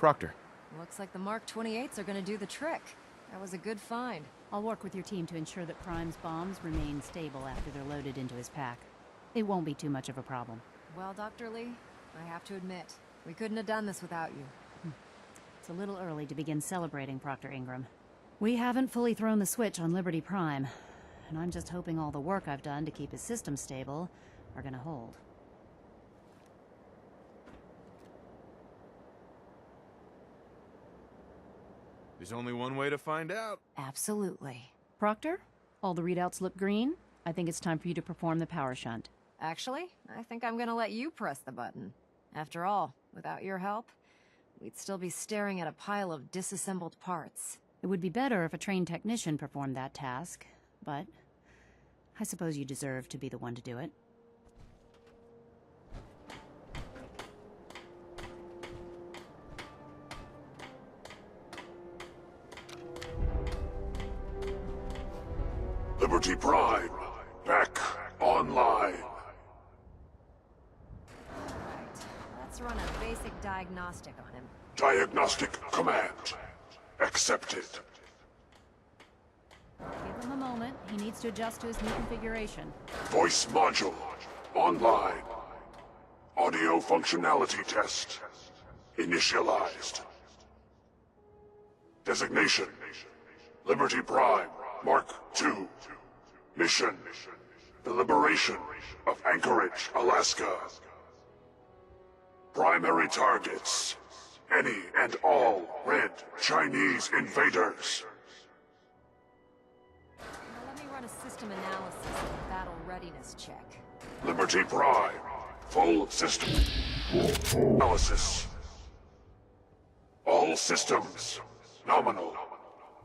Proctor. Looks like the Mark 28s are gonna do the trick. That was a good find. I'll work with your team to ensure that Prime's bombs remain stable after they're loaded into his pack. It won't be too much of a problem. Well, Dr. Lee, I have to admit, we couldn't have done this without you. It's a little early to begin celebrating, Proctor Ingram. We haven't fully thrown the switch on Liberty Prime, and I'm just hoping all the work I've done to keep his system stable are gonna hold. There's only one way to find out. Absolutely. Proctor, all the readouts look green. I think it's time for you to perform the power shunt. Actually, I think I'm gonna let you press the button. After all, without your help, we'd still be staring at a pile of disassembled parts. It would be better if a trained technician performed that task, but I suppose you deserve to be the one to do it. Liberty Prime, back online. Right. Let's run a basic diagnostic on him. Diagnostic command accepted. Give him a moment. He needs to adjust to his new configuration. Voice module online. Audio functionality test initialized. Designation: Liberty Prime Mark II. Mission: the liberation of Anchorage, Alaska. Primary targets: any and all red Chinese invaders. Now let me run a system analysis and a battle readiness check. Liberty Prime, full system analysis. All systems nominal.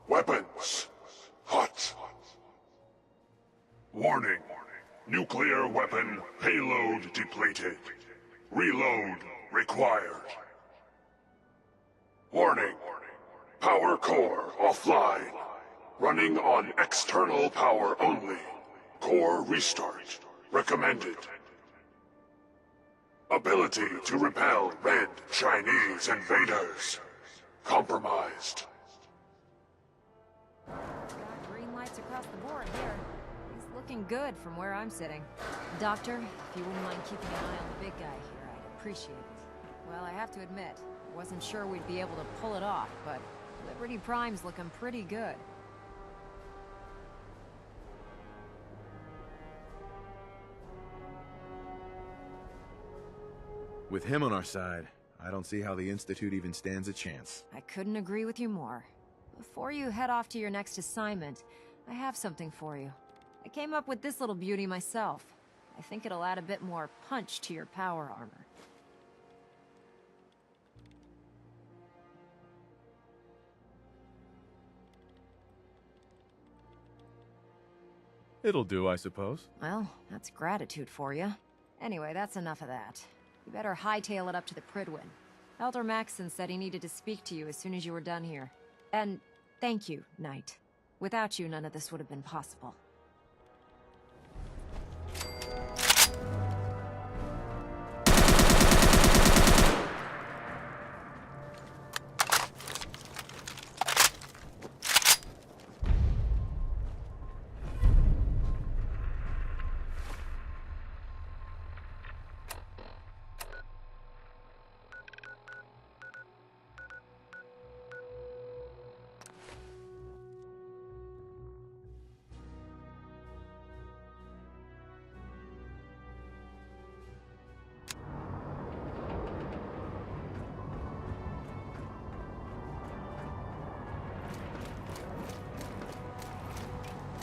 Weapons hot. Warning. Nuclear weapon payload depleted. Reload required. Warning. Power core offline. Running on external power only. Core restart recommended. Ability to repel red Chinese invaders compromised. Got green lights across the board here. He's looking good from where I'm sitting. Doctor, if you wouldn't mind keeping an eye on the big guy here, I'd appreciate it. Well, I have to admit, I wasn't sure we'd be able to pull it off, but Liberty Prime's looking pretty good. With him on our side, I don't see how the Institute even stands a chance. I couldn't agree with you more. Before you head off to your next assignment, I have something for you. I came up with this little beauty myself. I think it'll add a bit more punch to your power armor. It'll do, I suppose. Well, that's gratitude for you. Anyway, that's enough of that. You better hightail it up to the Pridwin. Elder Maxson said he needed to speak to you as soon as you were done here. And thank you, Knight. Without you, none of this would have been possible.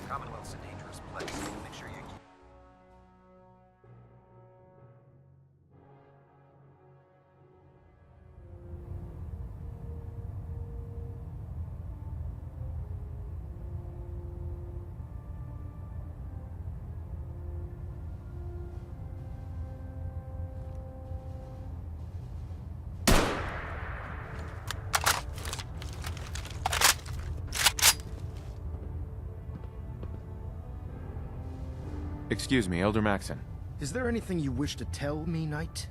Commonwealth's a dangerous place. Make sure you keep... Excuse me, Elder Maxson. Is there anything you wish to tell me, Knight?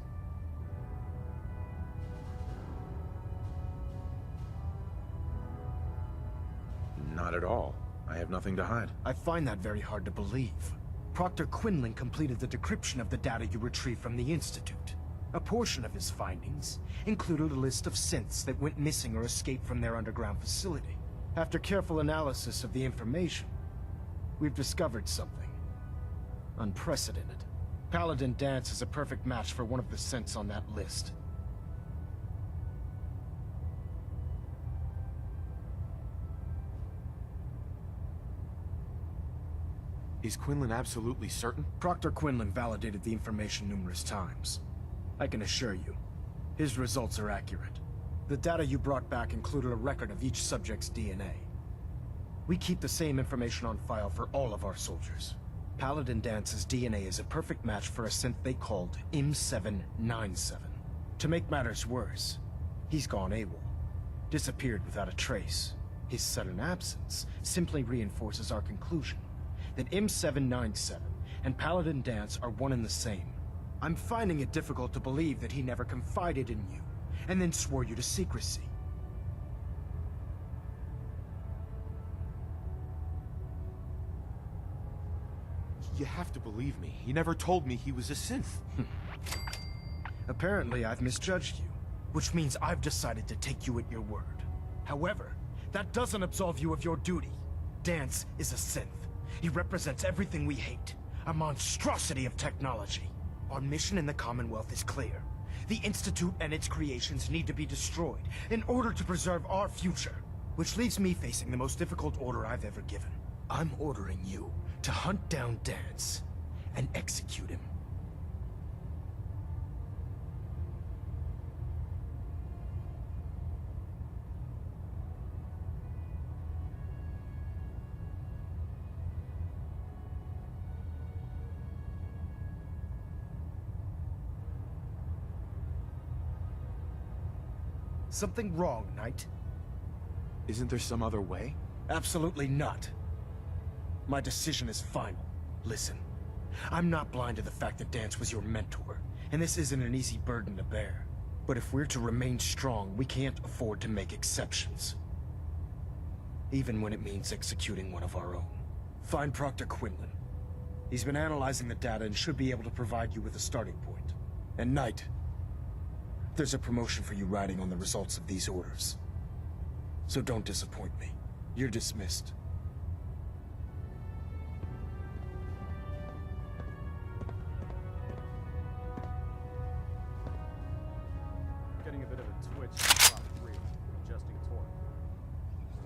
nothing to hide. I find that very hard to believe. Proctor Quinlan completed the decryption of the data you retrieved from the Institute. A portion of his findings included a list of synths that went missing or escaped from their underground facility. After careful analysis of the information, we've discovered something unprecedented. Paladin Danse is a perfect match for one of the synths on that list. Is Quinlan absolutely certain? Proctor Quinlan validated the information numerous times. I can assure you, his results are accurate. The data you brought back included a record of each subject's DNA. We keep the same information on file for all of our soldiers. Paladin Dance's DNA is a perfect match for a synth they called M797. To make matters worse, he's gone AWOL. Disappeared without a trace. His sudden absence simply reinforces our conclusion that M797 and Paladin Danse are one and the same. I'm finding it difficult to believe that he never confided in you, and then swore you to secrecy. You have to believe me. He never told me he was a synth. Apparently, I've misjudged you, which means I've decided to take you at your word. However, that doesn't absolve you of your duty. Danse is a synth. He represents everything we hate, a monstrosity of technology. Our mission in the Commonwealth is clear. The Institute and its creations need to be destroyed in order to preserve our future, which leaves me facing the most difficult order I've ever given. I'm ordering you to hunt down Danse and execute him. Something wrong, Knight? Isn't there some other way? Absolutely not. My decision is final. Listen, I'm not blind to the fact that Danse was your mentor, and this isn't an easy burden to bear. But if we're to remain strong, we can't afford to make exceptions. Even when it means executing one of our own. Find Proctor Quinlan. He's been analyzing the data and should be able to provide you with a starting point. And Knight, there's a promotion for you riding on the results of these orders. So don't disappoint me. You're dismissed. Getting a bit of a twitch in Ep-3, adjusting torque.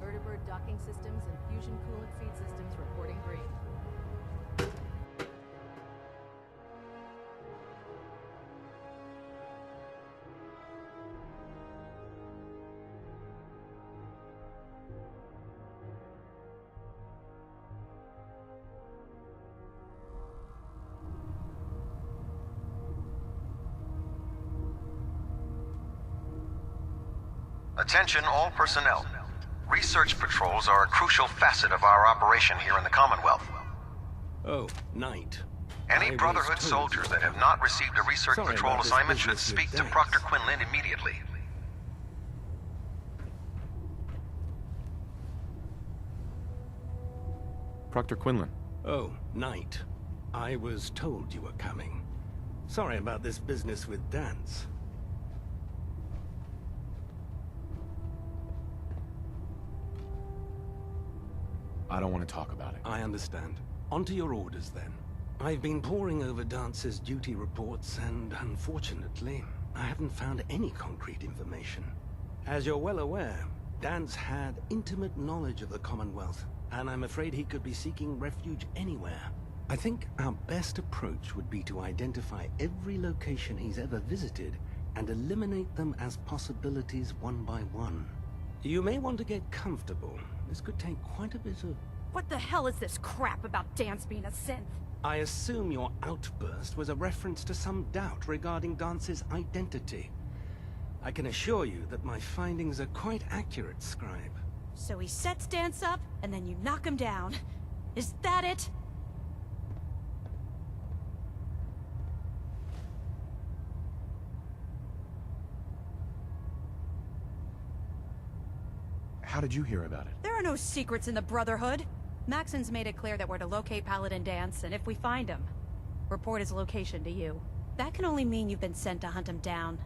Vertibird docking systems and fusion coolant feed systems reporting green. Attention all personnel. Research patrols are a crucial facet of our operation here in the Commonwealth. Oh, Knight. Any Brotherhood soldiers that have not received a research Sorry patrol about this assignment should business with speak to Danse. Proctor Quinlan immediately. Proctor Quinlan. Oh, Knight. I was told you were coming. Sorry about this business with Danse. I don't want to talk about it. I understand. On to your orders, then. I've been poring over Dance's duty reports, and unfortunately, I haven't found any concrete information. As you're well aware, Danse had intimate knowledge of the Commonwealth, and I'm afraid he could be seeking refuge anywhere. I think our best approach would be to identify every location he's ever visited and eliminate them as possibilities one by one. You may want to get comfortable. This could take quite a bit of... What the hell is this crap about Danse being a synth? I assume your outburst was a reference to some doubt regarding Dance's identity. I can assure you that my findings are quite accurate, Scribe. So he sets Danse up, and then you knock him down. Is that it? How did you hear about it? There are no secrets in the Brotherhood. Maxon's made it clear that we're to locate Paladin Dance, and if we find him, report his location to you. That can only mean you've been sent to hunt him down.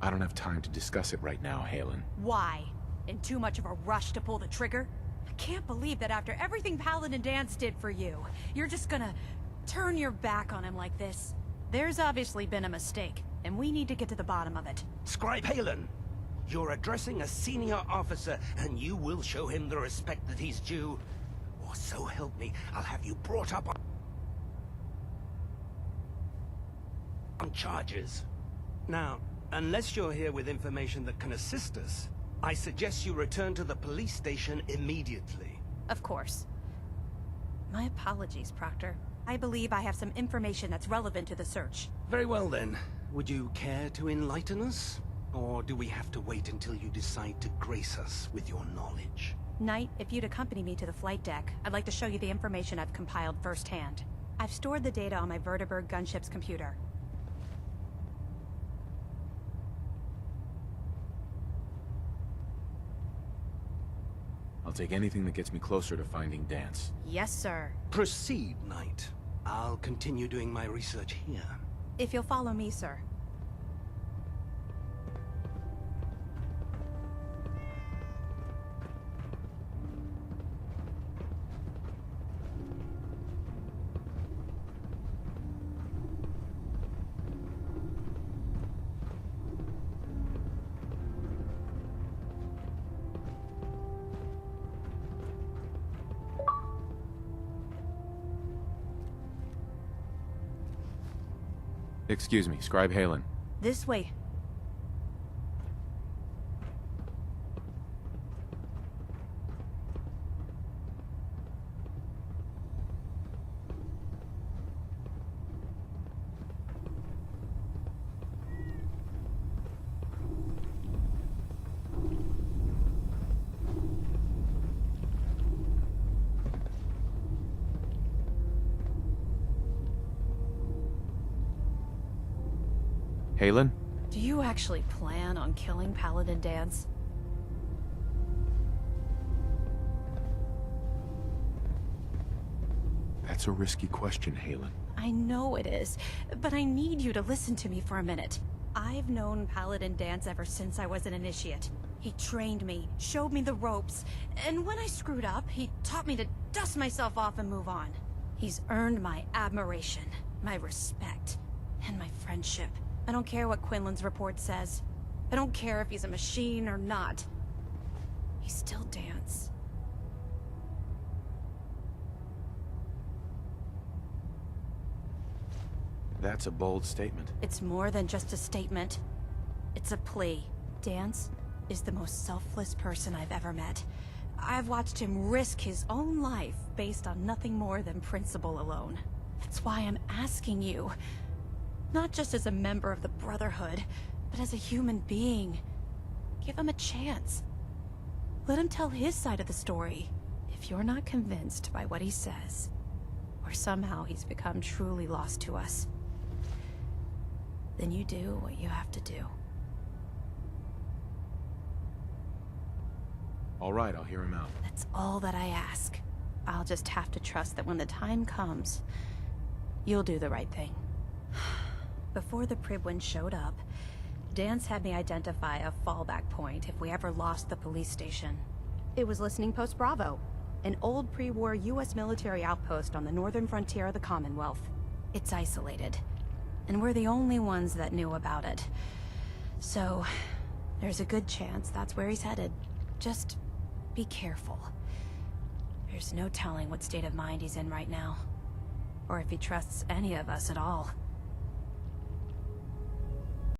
I don't have time to discuss it right now, Halen. Why? In too much of a rush to pull the trigger? I can't believe that after everything Paladin Dance did for you, you're just gonna turn your back on him like this. There's obviously been a mistake, and we need to get to the bottom of it. Scribe Halen, you're addressing a senior officer, and you will show him the respect that he's due. Or so help me, I'll have you brought up on charges. Now, unless you're here with information that can assist us, I suggest you return to the police station immediately. Of course. My apologies, Proctor. I believe I have some information that's relevant to the search. Very well then. Would you care to enlighten us? Or do we have to wait until you decide to grace us with your knowledge? Knight, if you'd accompany me to the flight deck, I'd like to show you the information I've compiled firsthand. I've stored the data on my Vertibird gunship's computer. I'll take anything that gets me closer to finding Dance. Yes, sir. Proceed, Knight. I'll continue doing my research here. If you'll follow me, sir. Excuse me, Scribe Halen. This way. Halen? Do you actually plan on killing Paladin Dance? That's a risky question, Halen. I know it is, but I need you to listen to me for a minute. I've known Paladin Dance ever since I was an initiate. He trained me, showed me the ropes, and when I screwed up, he taught me to dust myself off and move on. He's earned my admiration, my respect, and my friendship. I don't care what Quinlan's report says. I don't care if he's a machine or not. He's still Dance. That's a bold statement. It's more than just a statement. It's a plea. Dance is the most selfless person I've ever met. I've watched him risk his own life based on nothing more than principle alone. That's why I'm asking you. Not just as a member of the Brotherhood, but as a human being. Give him a chance. Let him tell his side of the story. If you're not convinced by what he says, or somehow he's become truly lost to us, then you do what you have to do. All right, I'll hear him out. That's all that I ask. I'll just have to trust that when the time comes, you'll do the right thing. Before the Pribwin showed up, Dance had me identify a fallback point if we ever lost the police station. It was Listening Post Bravo, an old pre-war US military outpost on the northern frontier of the Commonwealth. It's isolated, and we're the only ones that knew about it. So, there's a good chance that's where he's headed. Just be careful. There's no telling what state of mind he's in right now, or if he trusts any of us at all.